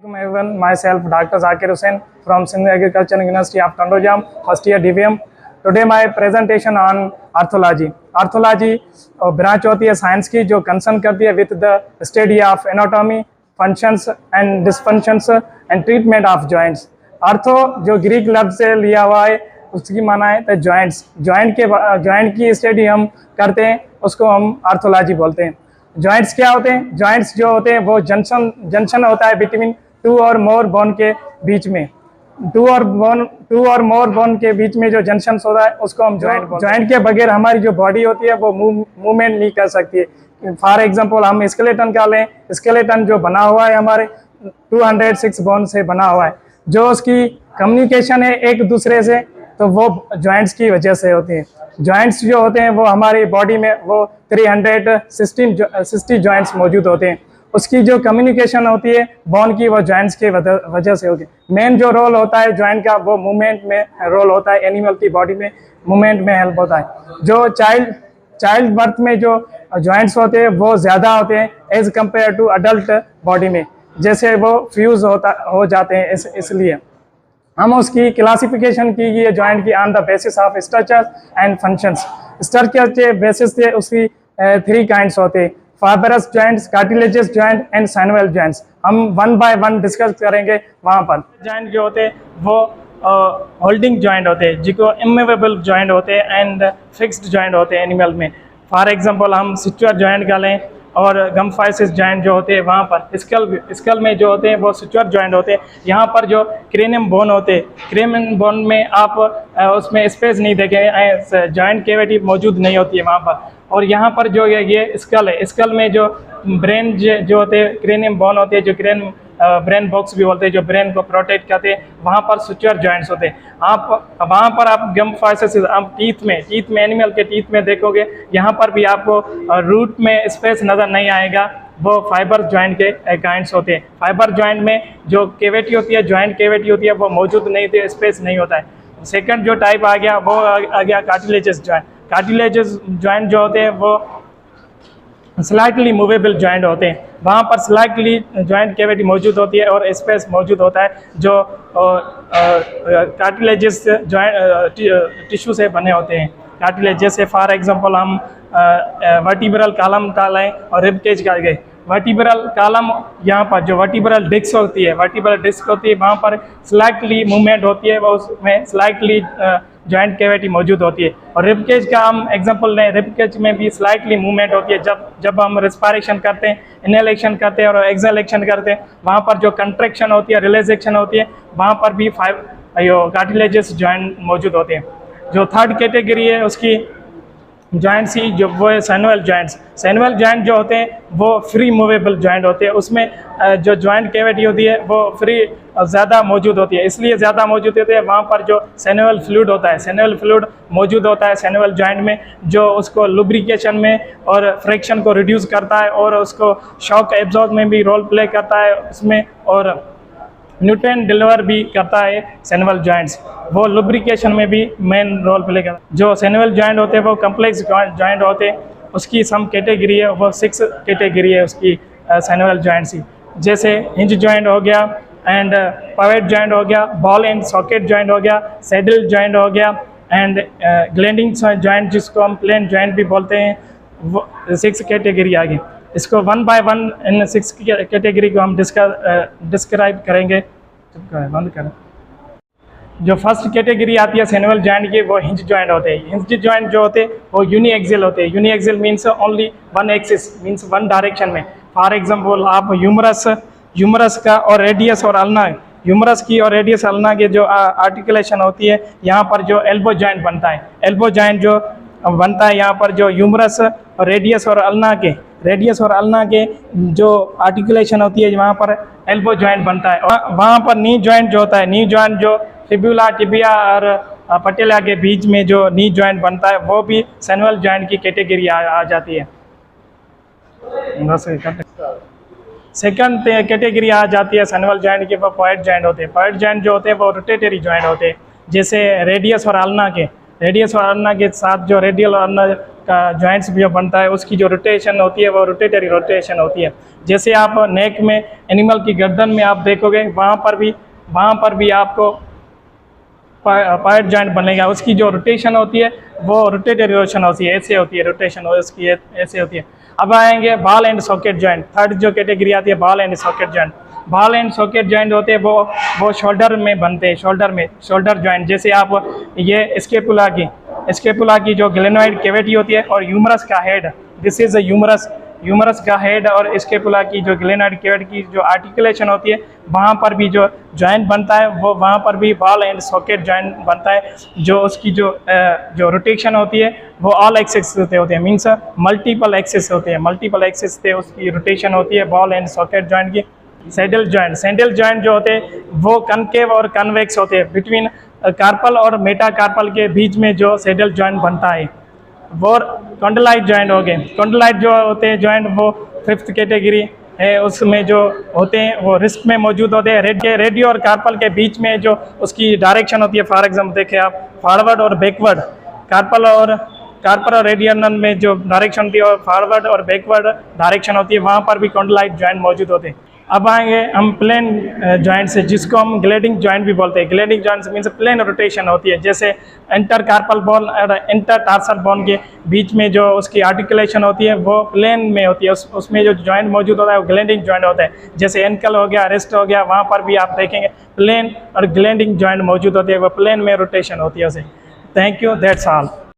Everyone, myself Dr. Zakir Hussain from Sindh Agricultural University of Tandojam, first year DVM. Today my presentation on arthology. Arthology branch होती है science की जो concern करती है with the study of anatomy, functions and dysfunctions and treatment of joints. Ortho जो Greek लफ्ज से लिया हुआ है उसकी माना है तो जॉइंट्स. जॉइंट की स्टडी हम करते हैं उसको हम आर्थोलॉजी बोलते हैं. जॉइंट्स क्या होते हैं? जॉइंट्स जो होते हैं वो जंक्शन होता है बिटवीन टू और मोर बोन के बीच में. टू और मोर बोन के बीच में जो जंक्शन होता है उसको हम जॉइंट के बगैर हमारी जो बॉडी होती है वो मूवमेंट नहीं कर सकती है. फॉर एग्जांपल हम स्केलेटन का लें. स्केलेटन जो बना हुआ है हमारे 206 बोन से बना हुआ है. जो उसकी कम्युनिकेशन है एक दूसरे से तो वो जॉइंट्स की वजह से होती है. जॉइंट्स जो होते हैं वो हमारी बॉडी में वो 360 जॉइंट्स मौजूद होते हैं. उसकी जो कम्युनिकेशन होती है बोन की वो जॉइंट्स के वजह से होती है. मेन जो रोल होता है जॉइंट का वो मूवमेंट में रोल होता है. एनिमल की बॉडी में मूवमेंट में हेल्प होता है. जो चाइल्ड बर्थ में जो जॉइंट्स होते हैं वो ज़्यादा होते हैं as compared to adult body में, जैसे वो फ्यूज़ हो जाते हैं. इसलिए हम उसकी क्लासिफिकेशन की गई है जॉइंट की on the basis of structure and functions. Structure के बेसिस से उसकी 3 काइंड्स होते हैं: fibrous joints, cartilaginous joint and synovial joints. हम 1 बाय 1 डिस्कस करेंगे. वहाँ पर जॉइंट जो होते हैं वो होल्डिंग जॉइंट होते हैं जिनको इमूवेबल जॉइंट होते हैं एंड फिक्स्ड जॉइंट होते हैं एनिमल में. फॉर एग्जांपल हम सिचुअर जॉइंट का लें और गम्फाइसिस जॉइंट जो होते हैं वहाँ पर स्कल में जो होते हैं वो सिचुअर जॉइंट होते हैं. यहाँ पर जो क्रेनियम बोन होते हैं, क्रेनियम बोन में आप उसमें स्पेस नहीं देखेंगे, जॉइंट कैविटी मौजूद नहीं होती है वहाँ पर. और यहाँ पर जो ये स्कल है, स्कल में जो ब्रेन जो होते हैं क्रेनियम बोन होते हैं, जो ब्रेन बॉक्स भी बोलते हैं, जो ब्रेन को प्रोटेक्ट करते हैं, वहाँ पर सिचुअर जॉइंट्स होते हैं. आप वहाँ पर आप गम्फाइसिस आप टीथ में एनिमल के टीथ में देखोगे यहाँ पर भी आपको रूट में स्पेस नज़र नहीं आएगा. वो फाइबर जॉइंट के काइंड्स होते हैं. फाइबर जॉइंट में जो कैविटी होती है, जॉइंट कैविटी होती है, वो मौजूद नहीं होती है, स्पेस नहीं होता है. सेकंड जो टाइप आ गया वो आ गया कार्टिलेजस जॉइंट. कार्टिलेजस जॉइंट जो होते हैं वो स्लाइटली मूवेबल जॉइंट होते हैं. वहाँ पर स्लाइटली जॉइंट कैविटी मौजूद होती है और स्पेस मौजूद होता है जो कार्टिलेजस जॉइंट टिश्यू से बने होते हैं. कार्टिलेज जैसे फॉर एग्जांपल हम वर्टिब्रल कॉलम का लें और रिब केज का गए. वर्टिब्रल कॉलम यहाँ पर जो वर्टिब्रल डिस्क होती है वहाँ पर स्लाइटली मूवमेंट होती है, वो उसमें स्लाइटली जॉइंट कैविटी मौजूद होती है. और रिब केज का हम एग्जांपल लें, रिब केज में भी स्लाइटली मूवमेंट होती है. जब हम रेस्पिरेशन करते हैं, इनहेलेशन करते हैं और एक्सहेलेशन करते हैं, वहाँ पर जो कंट्रैक्शन होती है, रिलैक्सेशन होती है, वहाँ पर भी कार्टिलेजस जॉइंट मौजूद होते हैं. जो थर्ड कैटेगरी है उसकी जॉइंट्स ही जो वो है सैनुअल जॉइंट्स. सैनुअल जॉइंट जो होते हैं वो फ्री मूवेबल जॉइंट होते हैं. उसमें जो जॉइंट कैविटी होती है वो फ्री ज़्यादा मौजूद होती है. इसलिए ज़्यादा मौजूद होती है वहाँ पर जो सैनुअल फ्लूइड होता है, सैनुअल फ्लूइड मौजूद होता है सैनुअल जॉइंट में, जो उसको लुब्रिकेशन में और फ्रिक्शन को रिड्यूस करता है और उसको शॉक एब्जॉर्ब में भी रोल प्ले करता है उसमें, और न्यूट्रिएंट डिलीवर भी करता है सैनुअल जॉइंट्स. वो लुब्रिकेशन में भी मेन रोल प्ले करता है. जो सैनुअल जॉइंट होते हैं वो कम्प्लेक्स जॉइंट होते हैं. उसकी सम कैटेगरी है, वो 6 कैटेगरी है उसकी सैनुअल जॉइंट्स की. जैसे हिंज जॉइंट हो गया एंड पावेट जॉइंट हो गया, बॉल एंड सॉकेट जॉइंट हो गया, सैडल जॉइंट हो गया एंड ग्लैंडिंग जॉइंट जिसको हम प्लेन जॉइंट भी बोलते हैं. वो 6 कैटेगरी आ गई. इसको 1 बाय 1 इन 6 कैटेगरी को हम डिस्क्राइब करेंगे. बंद करें. जो फर्स्ट कैटेगरी आती है सैनुअल जॉइंट की वो हिंज जॉइंट होते हैं. हिंज जॉइंट जो होते हैं वो यूनी एक्सियल होते हैं. Uniaxial means only 1 axis, means 1 direction में. फॉर एग्जांपल आप ह्यूमरस का और रेडियस और अल्ना, ह्यूमरस की और रेडियस अल्ना के जो आर्टिकुलेशन होती है, यहाँ पर जो एल्बो जॉइंट बनता है, एल्बो जॉइंट जो बनता है यहाँ पर जो ह्यूमरस और रेडियस और अल्ना के जो आर्टिकुलेशन होती है वहाँ पर एल्बो जॉइंट बनता है. और वहाँ पर नी जॉइंट जो होता है, नी जॉइंट जो फिब्यूला, टिबिया और पटेला के बीच में जो नी जॉइंट बनता है वो भी सैनुअल जॉइंट की कैटेगरी आ जाती है. सेकंड कैटेगरी आ जाती है सैनुअल जॉइंट की, वो पॉइंट जॉइंट होते हैं. पॉइंट जॉइंट जो होते हैं वो रोटेटरी जॉइंट होते हैं. जैसे रेडियस और अल्ना के साथ जो रेडियल और अल्ना का जॉइंट्स जो बनता है उसकी जो रोटेशन होती है वो रोटेटरी रोटेशन होती है। जैसे आप नेक में एनिमल की गर्दन में आप देखोगे वहाँ पर भी आपको पायट जॉइंट बनेगा, उसकी जो रोटेशन होती है वो रोटेटरी रोटेशन होती है, ऐसे होती है रोटेशन उसकी ऐसे होती है। अब आएंगे ball and socket joint. Third जो कैटेगरी आती है ball and socket joint. Ball and socket joint होते हैं वो शोल्डर में बनते हैं, शोल्डर जॉइंट। जैसे आप ये स्केपुला की जो ग्लेनोइड कैविटी होती है और ह्यूमरस का हेड, दिस इज ह्यूमरस का हेड और स्केपुला की जो ग्लेनोइड कैविटी की जो आर्टिकुलेशन होती है वहाँ पर भी जो जॉइंट बनता है वो वहाँ पर भी बॉल एंड सॉकेट जॉइंट बनता है। जो उसकी जो रोटेशन होती है वो ऑल एक्सिस होते हैं, मीन्स मल्टीपल एक्सिस होते हैं, मल्टीपल एक्सिस से उसकी रोटेशन होती है बॉल एंड सॉकेट जॉइंट की। सैडल जॉइंट जो होते हैं वो कनकेव और कन्वेक्स होते हैं। बिटवीन कार्पल और मेटाकार्पल के बीच में जो सैडल जॉइंट बनता है वो कॉन्डलाइट जॉइंट हो गए। कॉन्डलाइट जो होते हैं जॉइंट वो फिफ्थ कैटेगरी है, उसमें जो होते हैं वो रिस्ट में मौजूद होते हैं। रेडियो और कार्पल के बीच में जो उसकी डायरेक्शन होती है, फॉर एग्जाम्पल देखें आप फॉरवर्ड और बैकवर्ड, कार्पल और रेडियन में जो डायरेक्शन होती है और फॉरवर्ड और बैकवर्ड डायरेक्शन होती है वहाँ पर भी कॉन्डलाइट जॉइंट मौजूद होते हैं। अब आएंगे हम प्लेन जॉइंट से, जिसको हम ग्लेडिंग जॉइंट भी बोलते हैं। ग्लेडिंग जॉइंट मीन्स प्लेन रोटेशन होती है। जैसे इंटर कार्पल बोन और इंटर टार्सल बोन के बीच में जो उसकी आर्टिकुलेशन होती है वो प्लेन में होती है, उसमें जो जॉइंट मौजूद होता है वो ग्लेडिंग जॉइंट होता है। जैसे एंकल हो गया, रिस्ट हो गया, वहाँ पर भी आप देखेंगे प्लेन और ग्लेडिंग जॉइंट मौजूद होती है, वो प्लेन में रोटेशन होती है उसे। Thank you, that's all.